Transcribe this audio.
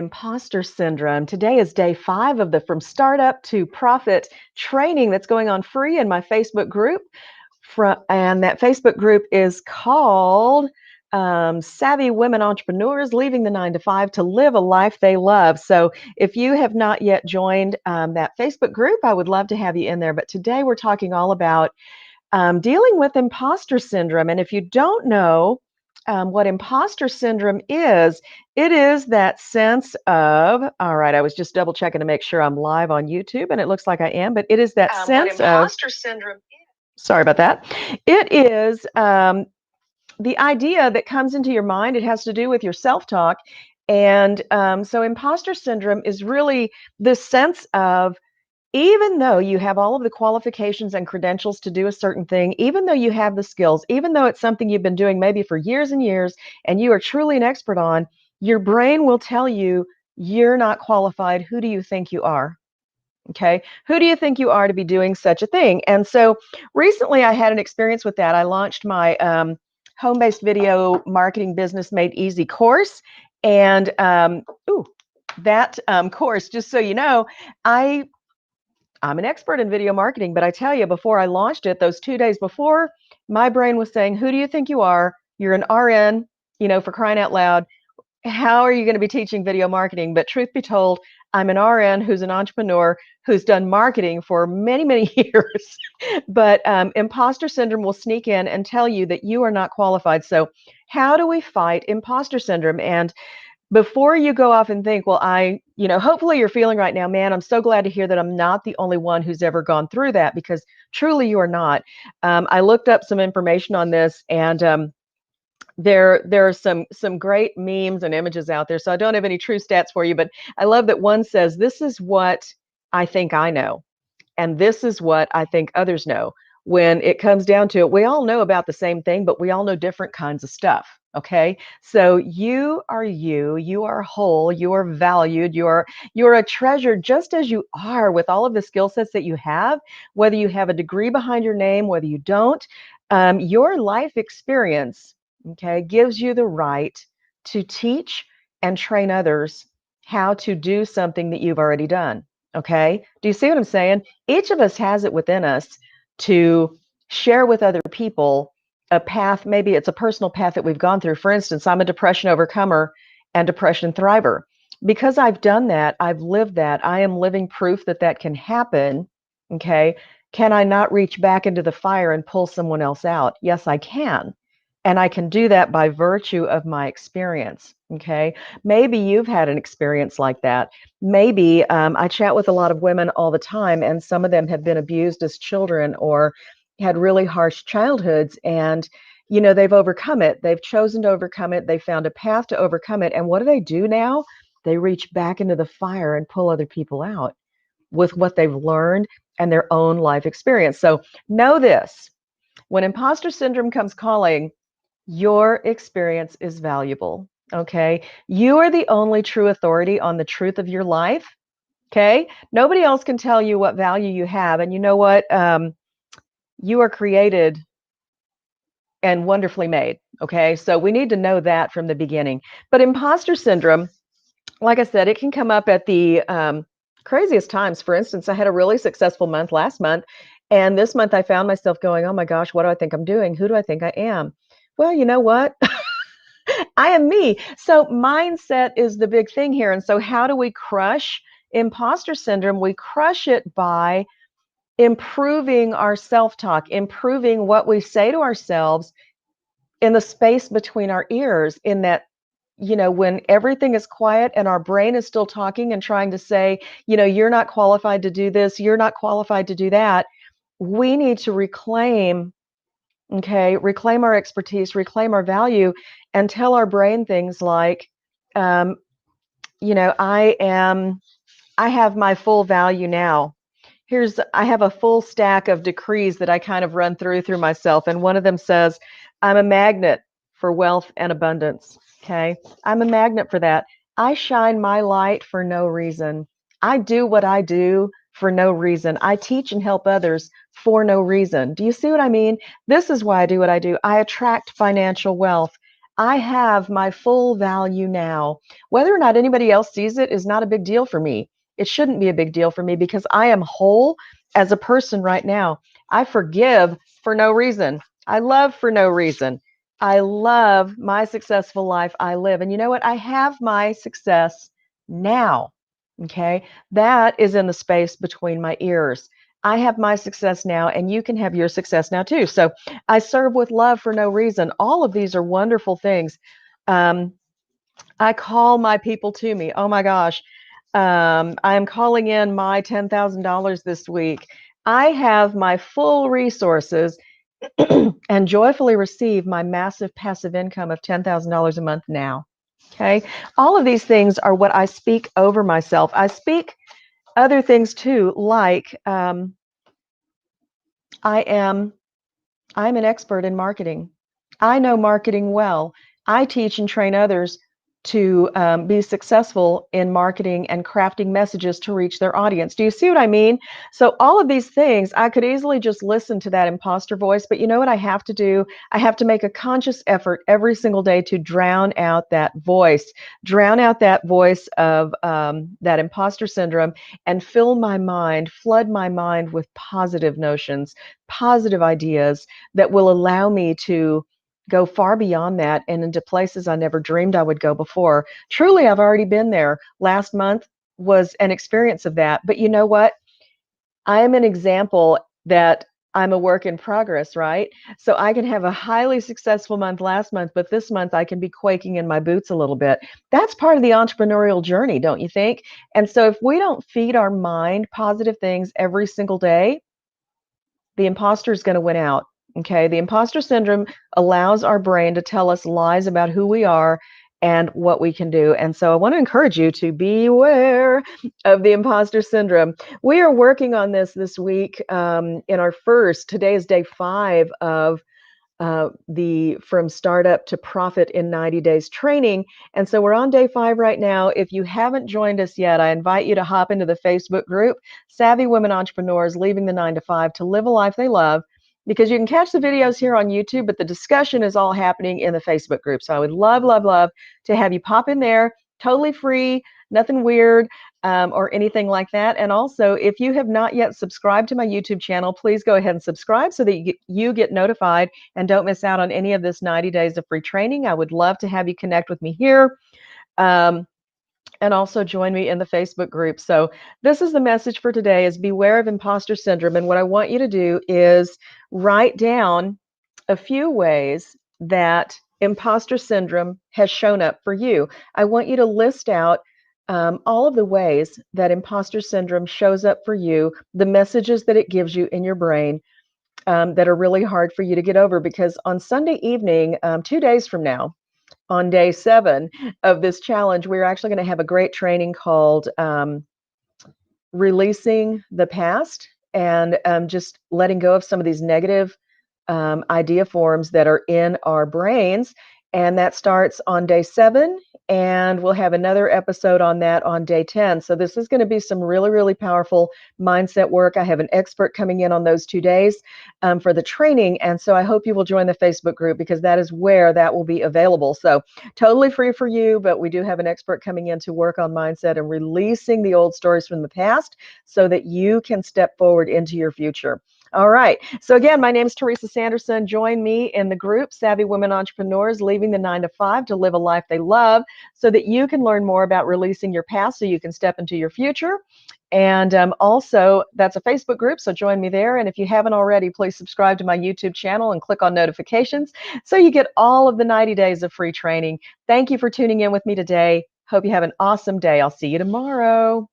Imposter syndrome. Today is day 5 of the From Startup to Profit training that's going on free in my Facebook group. And that Facebook group is called Savvy Women Entrepreneurs Leaving the 9 to 5 to Live a Life They Love. So if you have not yet joined that Facebook group, I would love to have you in there. But today we're talking all about dealing with imposter syndrome. And if you don't know what imposter syndrome is, it is that sense of, all right, I was just double checking to make sure I'm live on YouTube, and it looks like I am, but it is that sense of imposter syndrome. Sorry about that. It is the idea that comes into your mind. It has to do with your self-talk. And so imposter syndrome is really this sense of, even though you have all of the qualifications and credentials to do a certain thing, even though you have the skills, even though it's something you've been doing maybe for years and years and you are truly an expert on, your brain will tell you you're not qualified. Who do you think you are? Okay. Who do you think you are to be doing such a thing? And so recently I had an experience with that. I launched my home-based video marketing business made easy course. And that course, just so you know, I'm an expert in video marketing, but I tell you, before I launched it, those 2 days before, my brain was saying, who do you think you are? You're an RN, for crying out loud. How are you going to be teaching video marketing? But truth be told, I'm an RN who's an entrepreneur who's done marketing for many, many years. But imposter syndrome will sneak in and tell you that you are not qualified. So how do we fight imposter syndrome? And before you go off and think, well, hopefully you're feeling right now, man, I'm so glad to hear that I'm not the only one who's ever gone through that, because truly you are not. I looked up some information on this, and there are some great memes and images out there. So I don't have any true stats for you, but I love that one says, this is what I think I know, and this is what I think others know. When it comes down to it, we all know about the same thing, but we all know different kinds of stuff. Okay. So you are whole, you are valued, you're a treasure just as you are, with all of the skill sets that you have, whether you have a degree behind your name, whether you don't. Your life experience, okay, gives you the right to teach and train others how to do something that you've already done. Okay. Do you see what I'm saying? Each of us has it within us to share with other people a path. Maybe it's a personal path that we've gone through. For instance, I'm a depression overcomer and depression thriver. Because I've done that, I've lived that, I am living proof that that can happen. Okay. Can I not reach back into the fire and pull someone else out? Yes, I can. And I can do that by virtue of my experience. Okay. Maybe you've had an experience like that. Maybe I chat with a lot of women all the time, and some of them have been abused as children or had really harsh childhoods, and they've overcome it. They've chosen to overcome it. They found a path to overcome it. And what do now? They reach back into the fire and pull other people out with what they've learned and their own life experience. So know this: when imposter syndrome comes calling, your experience is valuable. Okay. You are the only true authority on the truth of your life. Okay. Nobody else can tell you what value you have. And you know what? You are created and wonderfully made. Okay. So we need to know that from the beginning. But imposter syndrome, like I said, it can come up at the craziest times. For instance, I had a really successful month last month. And this month I found myself going, oh my gosh, what do I think I'm doing? Who do I think I am? Well, you know what? I am me. So mindset is the big thing here. And so how do we crush imposter syndrome? We crush it by improving our self-talk, improving what we say to ourselves in the space between our ears, in that, when everything is quiet and our brain is still talking and trying to say, you're not qualified to do this, you're not qualified to do that. We need to reclaim our expertise, reclaim our value, and tell our brain things like, um, I have my full value now. I have a full stack of decrees that I kind of run through myself. And one of them says, I'm a magnet for wealth and abundance. Okay. I'm a magnet for that. I shine my light for no reason. I do what I do for no reason. I teach and help others for no reason. Do you see what I mean? This is why I do what I do. I attract financial wealth. I have my full value now. Whether or not anybody else sees it is not a big deal for me. It shouldn't be a big deal for me because I am whole as a person right now. I forgive for no reason. I love for no reason. I love my successful life I live. And you know what? I have my success now. Okay. That is in the space between my ears. I have my success now, and you can have your success now too. So I serve with love for no reason. All of these are wonderful things. Um, I call my people to me. Oh my gosh. I am calling in my $10,000 this week. I have my full resources and joyfully receive my massive passive income of $10,000 a month now. Okay. All of these things are what I speak over myself. I speak other things too, like I am I'm an expert in marketing. I know marketing well. I teach and train others to be successful in marketing and crafting messages to reach their audience. Do you see what I mean? So, all of these things, I could easily just listen to that imposter voice, but you know what I have to do? I have to make a conscious effort every single day to drown out that voice of that imposter syndrome, and fill my mind, flood my mind with positive notions, positive ideas that will allow me to go far beyond that and into places I never dreamed I would go before. Truly, I've already been there. Last month was an experience of that. But you know what? I am an example that I'm a work in progress, right? So I can have a highly successful month last month, but this month I can be quaking in my boots a little bit. That's part of the entrepreneurial journey, don't you think? And so if we don't feed our mind positive things every single day, the imposter is going to win out. Okay. The imposter syndrome allows our brain to tell us lies about who we are and what we can do. And so I want to encourage you to beware of the imposter syndrome. We are working on this week in our today is day 5 of the From Startup to Profit in 90 Days training. And so we're on day 5 right now. If you haven't joined us yet, I invite you to hop into the Facebook group, Savvy Women Entrepreneurs Leaving the 9 to 5 to Live a Life They Love, because you can catch the videos here on YouTube, but the discussion is all happening in the Facebook group. So I would love, love, love to have you pop in there, totally free, nothing weird. Or anything like that. And also, if you have not yet subscribed to my YouTube channel, please go ahead and subscribe so that you get notified and don't miss out on any of this 90 days of free training. I would love to have you connect with me here. And also join me in the Facebook group. So this is the message for today: is beware of imposter syndrome. And what I want you to do is write down a few ways that imposter syndrome has shown up for you. I want you to list out all of the ways that imposter syndrome shows up for you, the messages that it gives you in your brain that are really hard for you to get over. Because on Sunday evening, 2 days from now, on day 7 of this challenge, we're actually going to have a great training called Releasing the Past, and just letting go of some of these negative idea forms that are in our brains. And that starts on day 7. And we'll have another episode on that on day 10. So this is going to be some really, really powerful mindset work. I have an expert coming in on those 2 days for the training. And so I hope you will join the Facebook group, because that is where that will be available. So totally free for you, but we do have an expert coming in to work on mindset and releasing the old stories from the past so that you can step forward into your future. All right. So again, my name is Teresa Sanderson. Join me in the group, Savvy Women Entrepreneurs Leaving the 9 to 5 to Live a Life They Love, so that you can learn more about releasing your past so you can step into your future. And also, that's a Facebook group, so join me there. And if you haven't already, please subscribe to my YouTube channel and click on notifications so you get all of the 90 days of free training. Thank you for tuning in with me today. Hope you have an awesome day. I'll see you tomorrow.